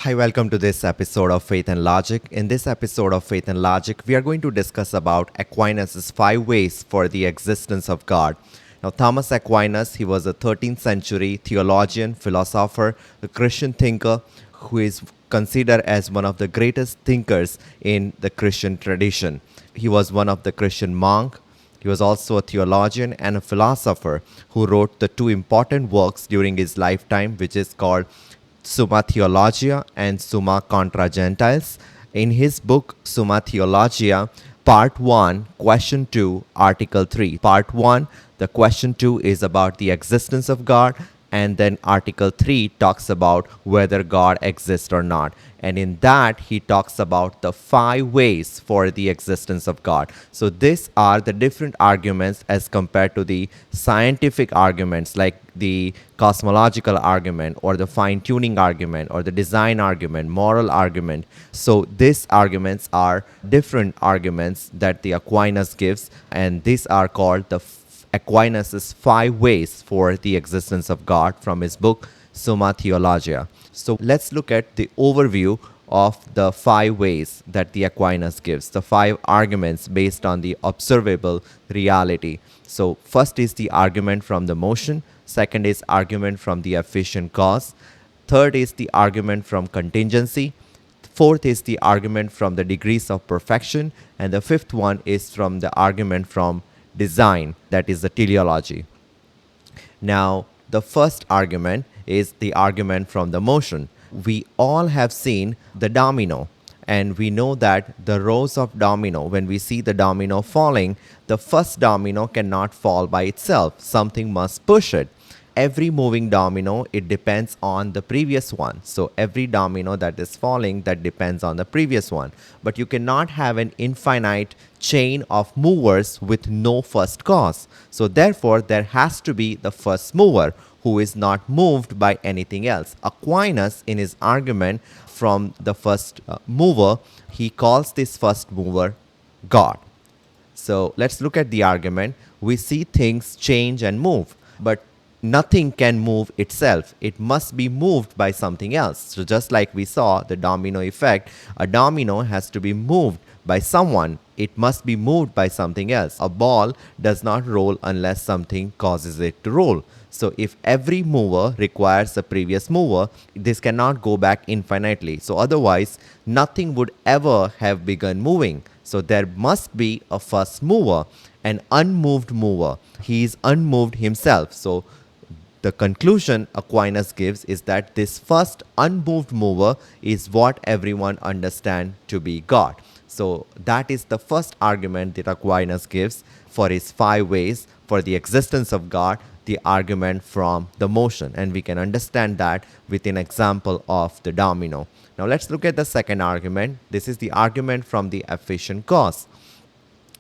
Hi, welcome to this episode of Faith and Logic. In this episode of Faith and Logic, we are going to discuss about Aquinas' 5 ways for the existence of God. Now, Thomas Aquinas, he was a 13th century theologian, philosopher, a Christian thinker who is considered as one of the greatest thinkers in the Christian tradition. He was one of the Christian monks. He was also a theologian and a philosopher who wrote the two important works during his lifetime, which is called Summa Theologica and Summa Contra Gentiles. In his book Summa Theologica, Part 1, Question 2, Article 3. Part 1, the Question 2 is about the existence of God, and then Article 3 talks about whether God exists or not. And in that, he talks about the 5 ways for the existence of God. So these are the different arguments as compared to the scientific arguments like the cosmological argument or the fine-tuning argument or the design argument, moral argument. So these arguments are different arguments that the Aquinas gives, and these are called the Aquinas' 5 ways for the existence of God from his book Summa Theologica. So let's look at the overview of the 5 ways that the Aquinas gives, the 5 arguments based on the observable reality. So first is the argument from the motion, second is argument from the efficient cause, third is the argument from contingency, fourth is the argument from the degrees of perfection, and the fifth one is from the argument from design, that is the teleology. Now, the first argument is the argument from the motion. We all have seen the domino, and we know that the rows of domino, when we see the domino falling, the first domino cannot fall by itself. Something must push it. Every moving domino, it depends on the previous one. So every domino that is falling, that depends on the previous one. But you cannot have an infinite chain of movers with no first cause. So therefore, there has to be the first mover who is not moved by anything else. Aquinas, in his argument from the first mover, he calls this first mover God. So let's look at the argument. We see things change and move, but nothing can move itself. It must be moved by something else. So just like we saw the domino effect, a domino has to be moved by someone. It must be moved by something else. A ball does not roll unless something causes it to roll. So if every mover requires a previous mover, this cannot go back infinitely. So otherwise, nothing would ever have begun moving. So there must be a first mover, an unmoved mover. He is unmoved himself. So the conclusion Aquinas gives is that this first unmoved mover is what everyone understands to be God. So that is the first argument that Aquinas gives for his 5 ways for the existence of God, the argument from the motion. And we can understand that with an example of the domino. Now let's look at the second argument. This is the argument from the efficient cause.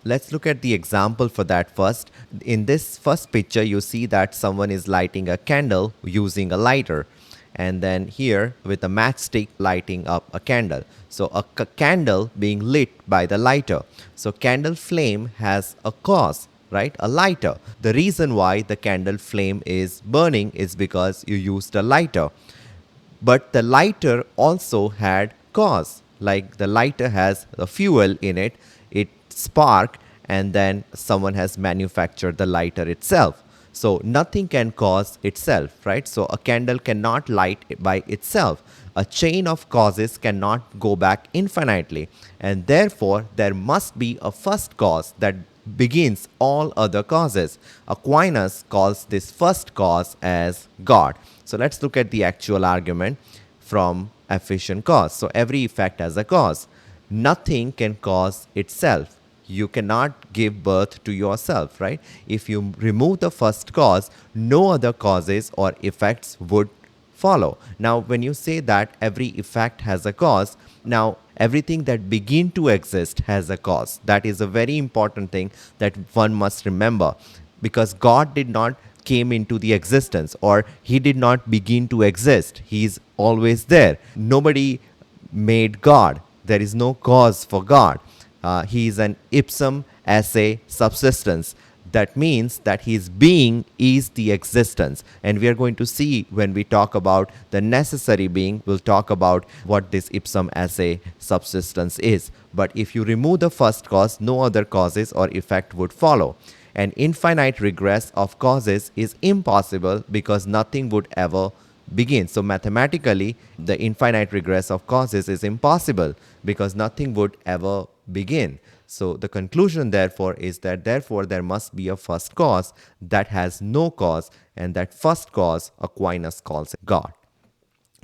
Let's look at the example for that first. In this first picture, you see that someone is lighting a candle using a lighter. And then here with a matchstick lighting up a candle. So a candle being lit by the lighter. So candle flame has a cause, right? A lighter. The reason why the candle flame is burning is because you used a lighter. But the lighter also had cause. Like the lighter has the fuel in it. It spark, and then someone has manufactured the lighter itself. So nothing can cause itself, right? So a candle cannot light by itself. A chain of causes cannot go back infinitely, and therefore there must be a first cause that begins all other causes. Aquinas calls this first cause as God. So let's look at the actual argument from efficient cause. So every effect has a cause. Nothing can cause itself. You cannot give birth to yourself, right? If you remove the first cause, no other causes or effects would follow. Now, when you say that every effect has a cause, now everything that begin to exist has a cause. That is a very important thing that one must remember, because God did not came into the existence, or he did not begin to exist. He is always there. Nobody made God. There is no cause for God. He is an ipsum esse subsistence. That means that his being is the existence. And we are going to see when we talk about the necessary being, we'll talk about what this ipsum esse subsistence is. But if you remove the first cause, no other causes or effect would follow. An infinite regress of causes is impossible because nothing would ever begin. So mathematically, the infinite regress of causes is impossible because nothing would ever begin. So the conclusion therefore is that therefore there must be a first cause that has no cause, and that first cause Aquinas calls God.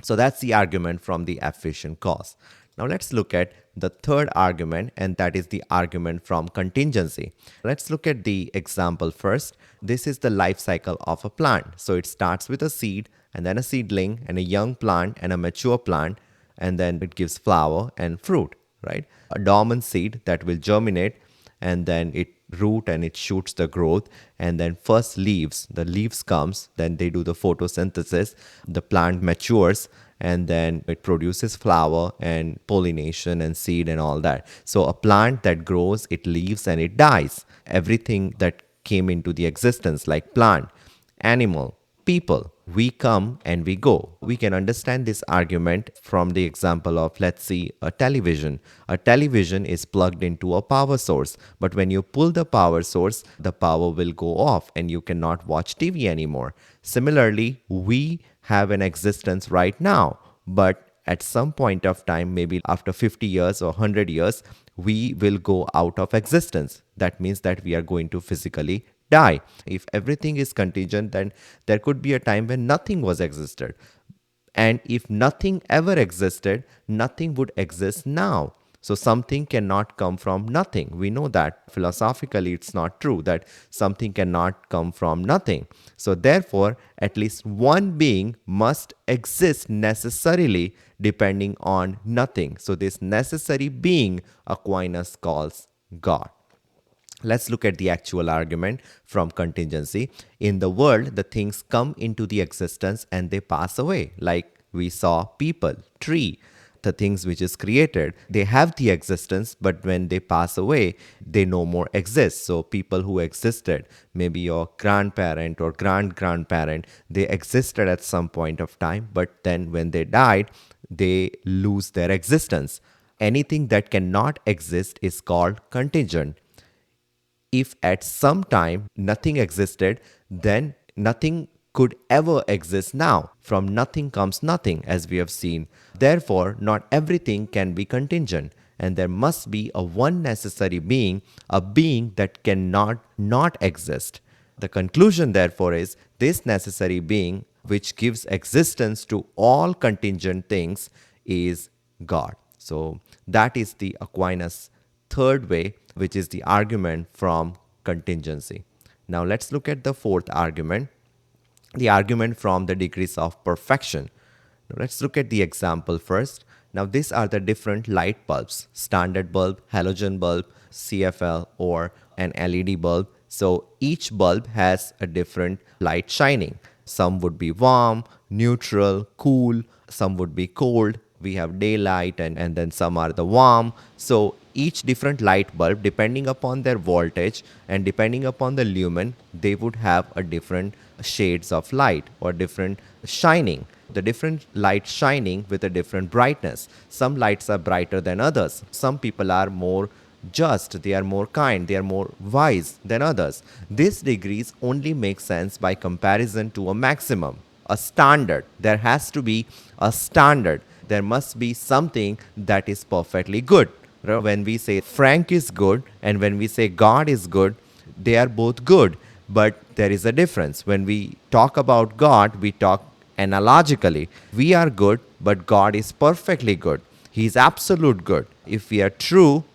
So that's the argument from the efficient cause. Now let's look at the third argument, and that is the argument from contingency. Let's look at the example first. This is the life cycle of a plant. So it starts with a seed, and then a seedling, and a young plant, and a mature plant, and then it gives flower and fruit, right? A dormant seed that will germinate, and then it root and it shoots the growth, and then first the leaves comes, then they do the photosynthesis, the plant matures, and then it produces flower and pollination and seed and all that. So a plant that grows, it lives and it dies. Everything that came into the existence, like plant, animal, people, we come and we go. We can understand this argument from the example of, let's see, a television. A television is plugged into a power source, but when you pull the power source, the power will go off and you cannot watch TV anymore. Similarly, we have an existence right now, but at some point of time, maybe after 50 years or 100 years, we will go out of existence. That means that we are going to physically die. If everything is contingent, then there could be a time when nothing was existed. And if nothing ever existed, nothing would exist now. So something cannot come from nothing. We know that philosophically it's not true that something cannot come from nothing. So therefore, at least one being must exist necessarily depending on nothing. So this necessary being Aquinas calls God. Let's look at the actual argument from contingency. In the world, the things come into the existence and they pass away. Like we saw people, tree, the things which is created, they have the existence, but when they pass away, they no more exist. So people who existed, maybe your grandparent or grand-grandparent, they existed at some point of time, but then when they died, they lose their existence. Anything that cannot exist is called contingent. If at some time nothing existed, then nothing could ever exist now. From nothing comes nothing, as we have seen. Therefore, not everything can be contingent, and there must be a one necessary being, a being that cannot not exist. The conclusion, therefore, is this necessary being, which gives existence to all contingent things, is God. So that is the Aquinas third way, which is the argument from contingency. Now let's look at the fourth argument, the argument from the degrees of perfection. Now let's look at the example first. Now these are the different light bulbs: standard bulb, halogen bulb, CFL, or an LED bulb. So each bulb has a different light shining. Some would be warm, neutral, cool, some would be cold. We have daylight, and then some are the warm. So each different light bulb, depending upon their voltage and depending upon the lumen, they would have a different shades of light or different shining. The different light shining with a different brightness. Some lights are brighter than others. Some people are more just, they are more kind, they are more wise than others. These degrees only make sense by comparison to a maximum, a standard. There has to be a standard. There must be something that is perfectly good. When we say Frank is good and when we say God is good, they are both good, but there is a difference. When we talk about God, we talk analogically. We are good, but God is perfectly good. He is absolute good. If we are true,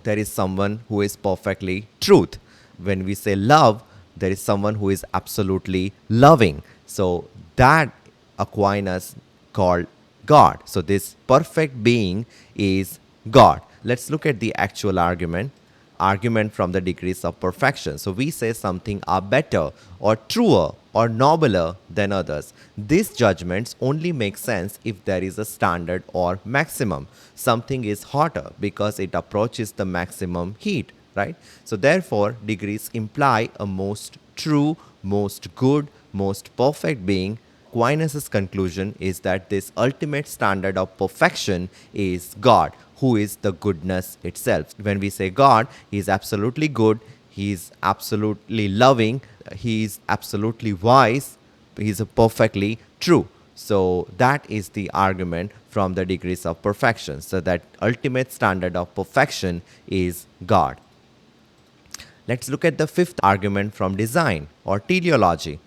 there is someone who is perfectly truth. When we say love, there is someone who is absolutely loving. So that Aquinas called God. So this perfect being is God. Let's look at the actual argument. Argument from the degrees of perfection. So we say something are better or truer or nobler than others. These judgments only make sense if there is a standard or maximum. Something is hotter because it approaches the maximum heat. right? So therefore, degrees imply a most true, most good, most perfect being. Aquinas' conclusion is that this ultimate standard of perfection is God, who is the goodness itself. When we say God, He is absolutely good, He is absolutely loving, He is absolutely wise, He is perfectly true. So that is the argument from the degrees of perfection. So that ultimate standard of perfection is God. Let's look at the fifth argument from design or teleology.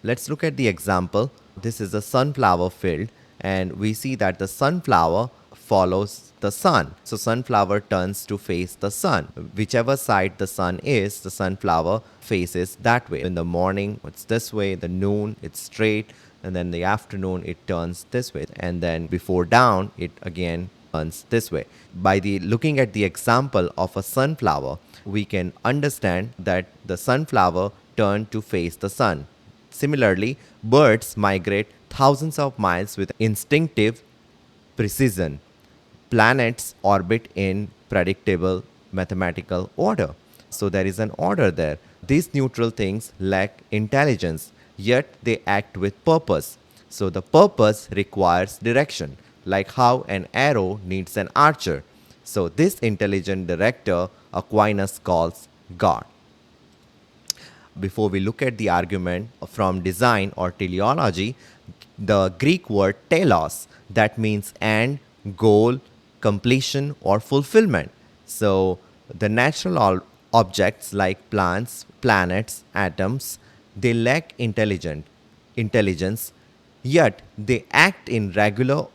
Let's look at the example. This is a sunflower field, and we see that the sunflower follows the sun. So sunflower turns to face the sun. Whichever side the sun is, the sunflower faces that way. In the morning, it's this way, the noon, it's straight, and then the afternoon, it turns this way. And then before down, it again turns this way. By the looking at the example of a sunflower, we can understand that the sunflower turned to face the sun. Similarly, birds migrate thousands of miles with instinctive precision. Planets orbit in predictable mathematical order. So there is an order there. These neutral things lack intelligence, yet they act with purpose. So the purpose requires direction, like how an arrow needs an archer. So this intelligent director Aquinas calls God. Before we look at the argument from design or teleology, the Greek word telos, that means end, goal, completion, or fulfillment. So the natural objects like plants, planets, atoms, they lack intelligence, yet they act in regular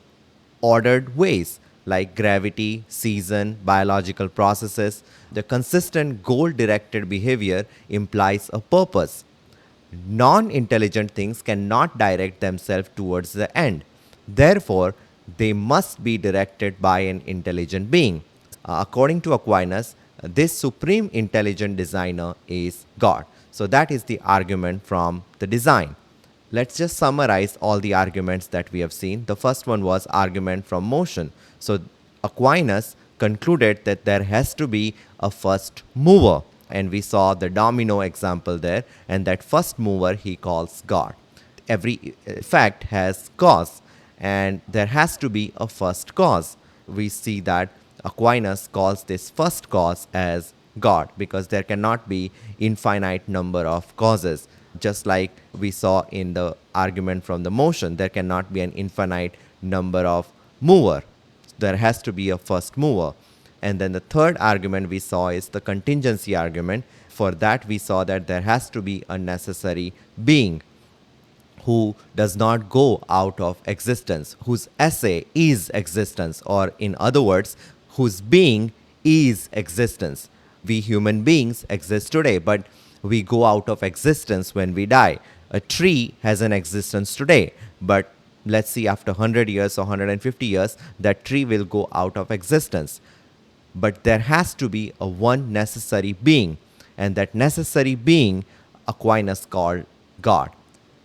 ordered ways like gravity, season, biological processes. The consistent goal directed behavior implies a purpose. Non intelligent things cannot direct themselves towards the end. Therefore, they must be directed by an intelligent being. According to Aquinas, this supreme intelligent designer is God. So, that is the argument from the design. Let's just summarize all the arguments that we have seen. The first one was argument from motion. So Aquinas concluded that there has to be a first mover, and we saw the domino example there, and that first mover he calls God. Every effect has cause, and there has to be a first cause. We see that Aquinas calls this first cause as God, because there cannot be infinite number of causes. Just like we saw in the argument from the motion, there cannot be an infinite number of mover. There has to be a first mover. And then the third argument we saw is the contingency argument. For that, we saw that there has to be a necessary being who does not go out of existence, whose essay is existence, or in other words, whose being is existence. We human beings exist today, but we go out of existence when we die. A tree has an existence today, but let's see, after 100 years or 150 years, that tree will go out of existence. But there has to be a one necessary being, and that necessary being Aquinas called God.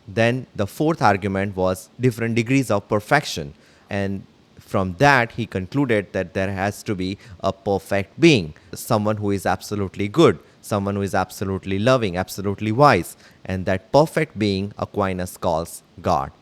Then the fourth argument was different degrees of perfection, and from that he concluded that there has to be a perfect being, someone who is absolutely good, someone who is absolutely loving, absolutely wise, and that perfect being Aquinas calls God.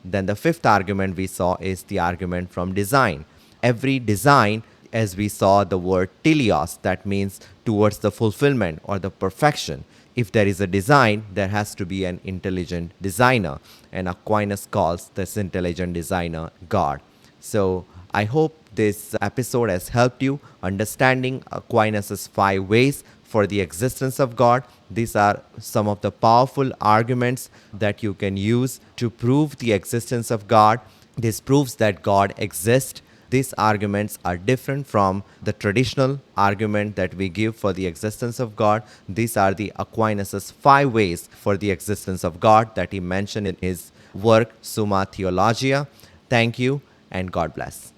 Then the fifth argument we saw is the argument from design. Every design, as we saw the word teleos, that means towards the fulfillment or the perfection. If there is a design, there has to be an intelligent designer, and Aquinas calls this intelligent designer God. So I hope this episode has helped you understanding Aquinas' 5 ways for the existence of God. These are some of the powerful arguments that you can use to prove the existence of God. This proves that God exists. These arguments are different from the traditional argument that we give for the existence of God. These are the Aquinas' 5 ways for the existence of God that he mentioned in his work Summa Theologica. Thank you and God bless.